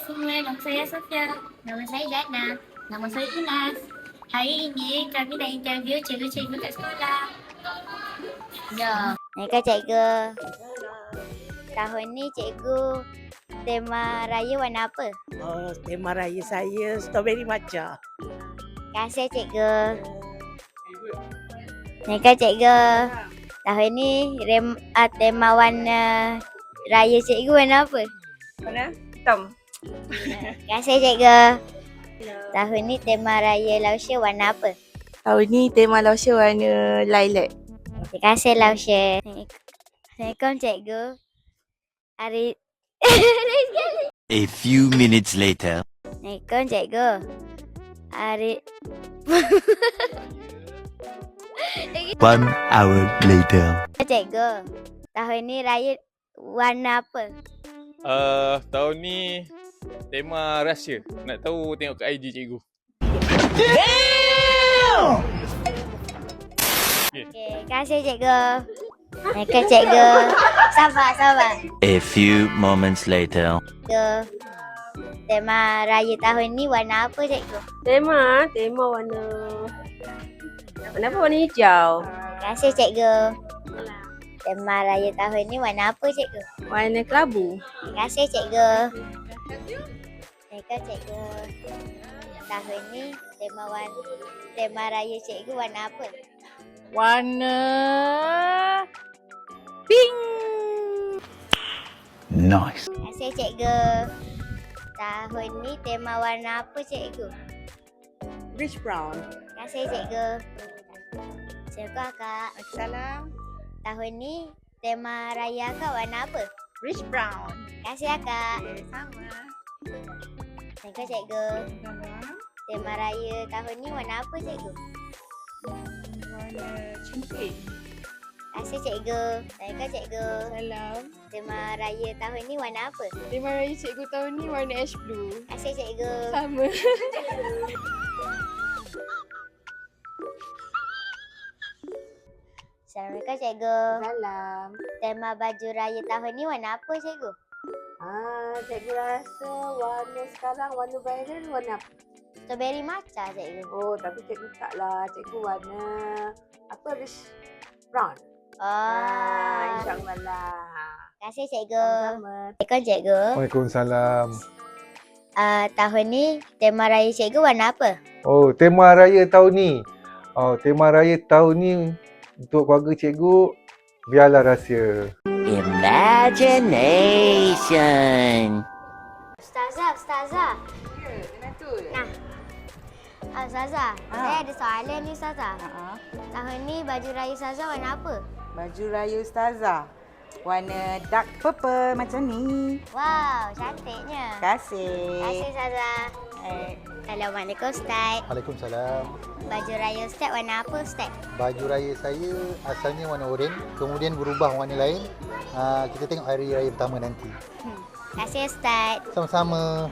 semua, nama saya Sofia. Nama saya Jana. Nama saya Inas. Hari ini kami nak interview cikgu-cikgu kat sekolah. Ya. Mereka cikgu. Tahun ni cikgu tema raya warna apa? Oh, tema raya saya strawberry matcha. Terima kasih cikgu. Mereka cikgu. Tahun ni tema warna raya cikgu warna apa? Mana? Hitam. Terima kasih cikgu. Tahun ni tema raya Lausya warna apa? Tahun ni tema Lausya warna lilac. Terima kasih Lausya. Assalamualaikum cikgu. Hari A few minutes later. Assalamualaikum cikgu. Hari 1 hour later. Cikgu. Tahun ni raya warna apa? Tahun ni tema rahsia. Nak tahu tengok kat IG cikgu. Okey, terima kasih cikgu. Mereka cikgu. Sabar. A few moments later. Cikgu. Tema raya tahun ni warna apa cikgu? Tema warna apa warna hijau. Terima kasih cikgu. Tema raya tahun ni warna apa cikgu? Warna kelabu. Terima kasih cikgu. Mereka cikgu. Tahun ni tema raya cikgu warna apa? Warna pink. Nice. Terima kasih cikgu. Tahun ni tema warna apa cikgu? Rich brown. Terima kasih cikgu. Cikgu akak. Assalam. Tahun ni tema raya akak warna apa? Rich brown. Terima kasih akak. Sama. Mereka cikgu. Tema raya tahun ni warna apa cikgu? Warna cantik. Terima kasih cikgu. Mereka cikgu. Salam. Tema raya tahun ni warna apa? Tema raya cikgu tahun ni warna ash blue. Terima kasih cikgu. Sama. Assalamualaikum cikgu. Salam. Tema baju raya tahun ni warna apa cikgu? Cikgu rasa warna sekarang warna viral warna apa? Strawberry matcha cikgu. Oh, tapi cikgu taklah. Cikgu warna apa? Rich brown. InsyaAllah lah. Terima kasih cikgu. Sama-sama. Assalamualaikum cikgu. Waalaikumsalam. Tahun ni tema raya cikgu warna apa? Oh, tema raya tahun ni. Tema raya tahun ni untuk keluarga cikgu biarlah rahsia. Imagination. Ustazah. Ya, betul. Nah. Ustazah, saya ada soalan ni Ustazah. Tahun ni baju raya Ustazah warna apa? Baju raya Ustazah warna dark purple macam ni. Wow, cantiknya. Terima kasih. Terima kasih Ustazah. Assalamualaikum Ustaz. Waalaikumsalam. Baju raya Ustaz warna apa Ustaz? Baju raya saya asalnya warna oranye, kemudian berubah warna lain. Kita tengok hari raya pertama nanti. Terima kasih Ustaz. Sama-sama.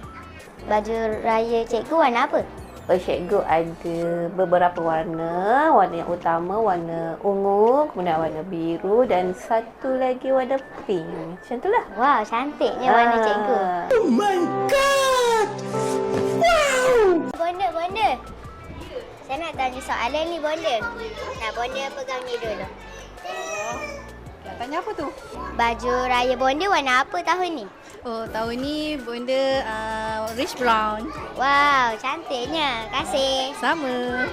Baju raya cikgu warna apa? Cikgu ada beberapa warna. Warna yang utama warna ungu, kemudian warna biru dan satu lagi warna pink. Macam itulah. Wow, cantiknya warna cikgu. Oh my god! Bonda. Saya nak tanya soalan ni Bonda. Bonda pegang ni dulu. Nak tanya apa tu? Baju raya Bonda warna apa tahun ni? Oh, tahun ni bonda rich brown. Wow, cantiknya. Terima kasih. Sama.